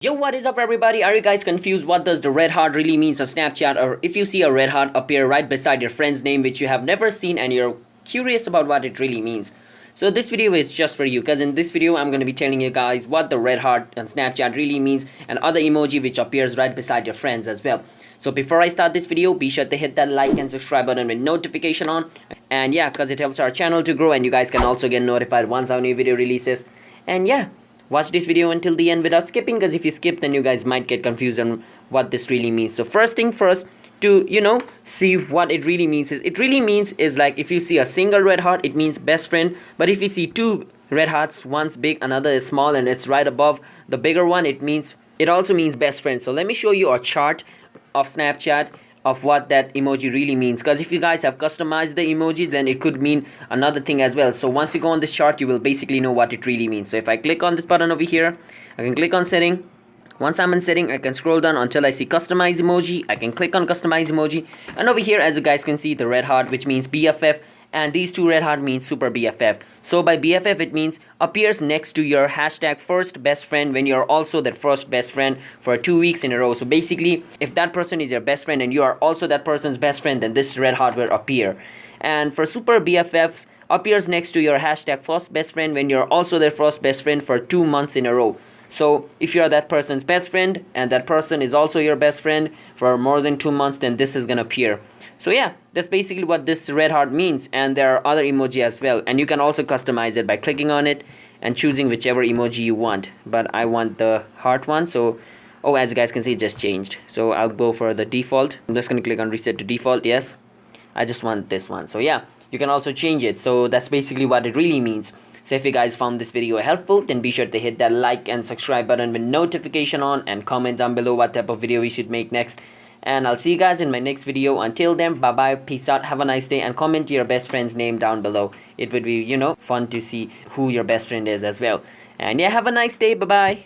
Yo, what is up everybody? Are you guys confused what does the red heart really means on Snapchat, or if you see a red heart appear right beside your friend's name which you have never seen and you're curious about what it really means? So this video is just for you, because in this video I'm going to be telling you guys what the red heart on Snapchat really means and other emoji which appears right beside your friends as well. So before I start this video, be sure to hit that like and subscribe button with notification on, and yeah, because it helps our channel to grow and you guys can also get notified once our new video releases. And yeah, watch this video until the end without skipping, because if you skip then you guys might get confused on what this really means. So first thing first, to see what it really means is like if you see a single red heart, it means best friend. But if you see two red hearts, one's big, another is small, and it's right above the bigger one, it also means best friend. So let me show you a chart of Snapchat of what that emoji really means, because if you guys have customized the emoji then it could mean another thing as well. So once you go on this chart you will basically know what it really means. So if I click on this button over here, I can click on setting. Once I'm in setting, I can scroll down until I see customize emoji. I can click on customize emoji, and over here as you guys can see the red heart which means BFF, and these two red heart means Super BFF. So by BFF it means appears next to your hashtag first best friend when you're also that first best friend for 2 weeks in a row. So basically if that person is your best friend and you are also that person's best friend, then this red heart will appear. And for Super BFFs, appears next to your hashtag first best friend when you're also their first best friend for 2 months in a row. So if you're that person's best friend and that person is also your best friend for more than 2 months, then this is gonna appear. So yeah, that's basically what this red heart means, and there are other emoji as well, and you can also customize it by clicking on it and choosing whichever emoji you want. But I want the heart one, so as you guys can see it just changed. So I'll go for the default. I'm just gonna click on reset to default. Yes, I just want this one. So yeah, you can also change it. So that's basically what it really means. So if you guys found this video helpful, then be sure to hit that like and subscribe button with notification on, and comment down below what type of video we should make next. And I'll see you guys in my next video. Until then, bye bye, peace out, have a nice day, and comment your best friend's name down below. It would be fun to see who your best friend is as well. And yeah, have a nice day, bye bye.